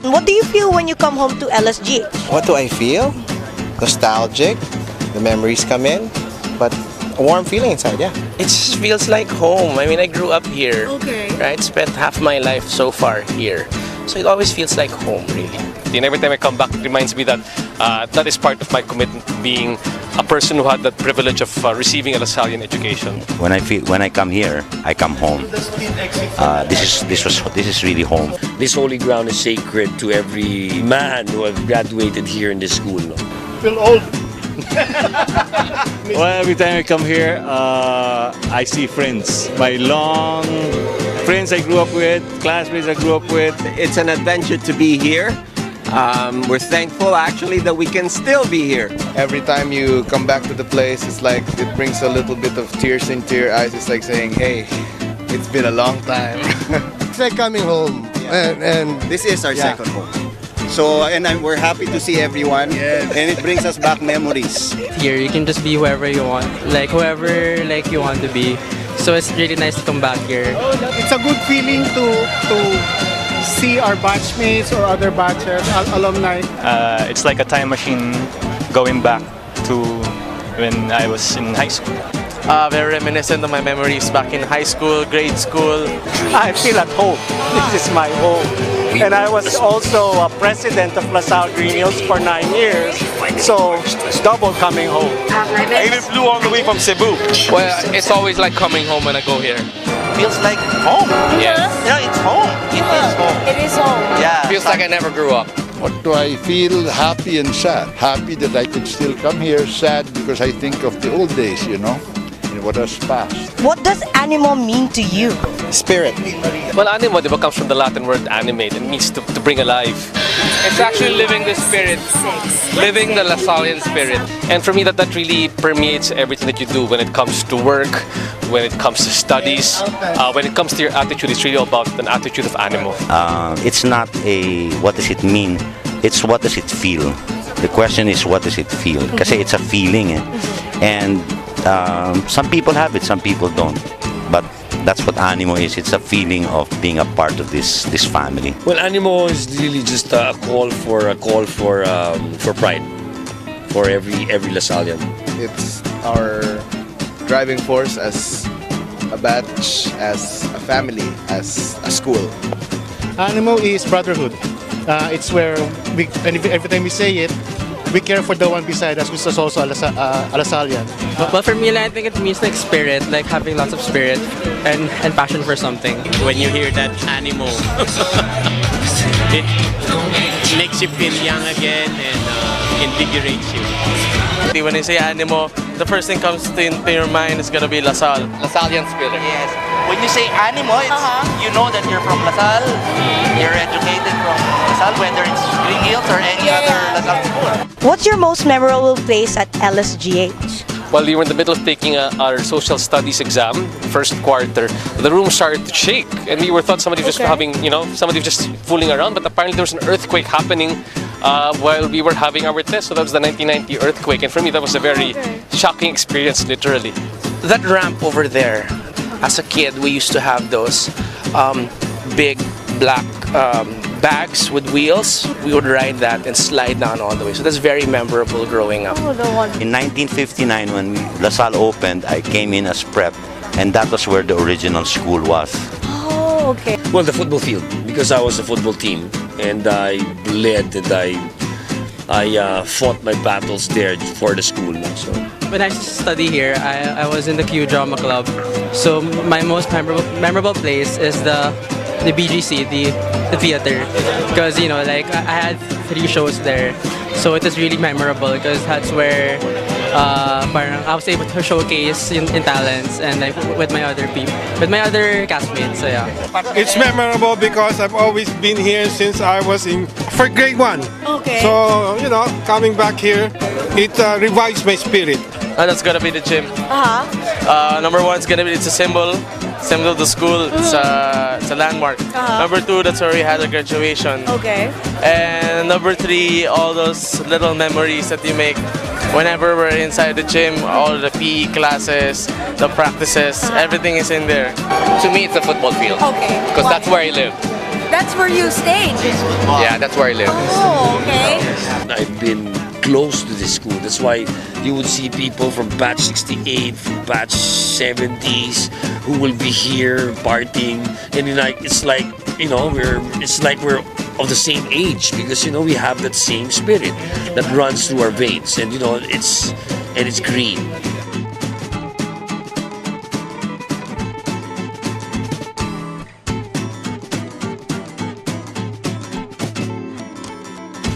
What do you feel when you come home to LSGH? What do I feel? Nostalgic. The memories come in, but a warm feeling inside, yeah. It just feels like home. I mean, I grew up here, right? Spent half my life so far here. So it always feels like home, really. And every time I come back, it reminds me that that is part of my commitment, being a person who had the privilege of receiving a Lasallian education. When I come here, I come home. This is really home. This holy ground is sacred to every man who has graduated here in this school. No? Feel old. Well, every time I come here, I see friends. My long friends I grew up with, classmates I grew up with. It's an adventure to be here. We're thankful actually that we can still be here. Every time you come back to the place, it's like it brings a little bit of tears into your eyes. It's like saying, hey, it's been a long time. It's like coming home. Yeah. And this is our second home. So, we're happy to see everyone, and it brings us back memories. Here, you can just be whoever you want, like whoever you want to be. So it's really nice to come back here. It's a good feeling to see our batchmates or other batches, alumni. It's like a time machine going back to when I was in high school. Very reminiscent of my memories back in high school, grade school. I feel at home. This is my home. And I was also a president of Salle Green Hills for 9 years. So, double coming home. I even flew all the way from Cebu. Well, it's always like coming home when I go here. Feels like home. Yeah. Yeah, it's home. It is home. It is home. Yeah. Feels like I never grew up. what do I feel? Happy and sad. Happy that I could still come here. Sad because I think of the old days, you know, and what has passed. What does Animo mean to you? Spirit. Well, animo, di ba, comes from the Latin word animate. It means to bring alive. It's actually living the spirit, living the Lasallian spirit. And for me, that really permeates everything that you do when it comes to work, when it comes to studies, when it comes to your attitude. It's really about an attitude of animo. It's not a what does it mean, it's what does it feel. The question is what does it feel, kasi it's a feeling and some people have it, some people don't, but that's what Animo is. It's a feeling of being a part of this family. Well, Animo is really just a call for pride for every Lasallian. It's our driving force as a batch, as a family, as a school. Animo is brotherhood. It's where every time we say it, we care for the one beside us, which is also a Lasallian. Well, for me, I think it means like spirit, like having lots of spirit and passion for something. When you hear that Animo, it makes you feel young again and invigorates you. When you say Animo, the first thing comes into your mind is gonna be Lasallian spirit. Yes. When you say Animo, it's, you know that you're from LaSalle. You're educated from LaSalle, whether it's Green Hills or any other LaSalle school. What's your most memorable place at LSGH? While we were in the middle of taking our social studies exam, first quarter, the room started to shake, and we thought somebody was just having, somebody was just fooling around. But apparently there was an earthquake happening while we were having our test. So that was the 1990 earthquake, and for me that was a very shocking experience, literally. That ramp over there, as a kid, we used to have those big black bags with wheels. We would ride that and slide down all the way. So that's very memorable growing up. In 1959, when LaSalle opened, I came in as prep, and that was where the original school was. Oh, okay. Well, the football field, because I was a football team, and I led and I fought my battles there for the school. So. When I study here, I was in the Q Drama Club. So my most memorable place is the BGC, the theater, because I had 3 shows there, so it was really memorable because that's where I was able to showcase in talents and with my other castmates. So yeah, It's memorable because I've always been here since I was for grade 1. Okay. So, coming back here, it revives my spirit. That's gonna be the gym. Number 1 is gonna be, it's a symbol of the school. It's a landmark. Number 2, that's where we had a graduation. Okay. And number 3, all those little memories that you make whenever we're inside the gym, all the PE classes, the practices, everything is in there. To me, it's a football field. Okay. Because that's where I live. that's where you stayed? Yeah, that's where I live. Oh, okay. I've been close to this school. That's why you would see people from batch 68, from batch 70s who will be here partying, and it's like we're of the same age, because we have that same spirit that runs through our veins, and it's green.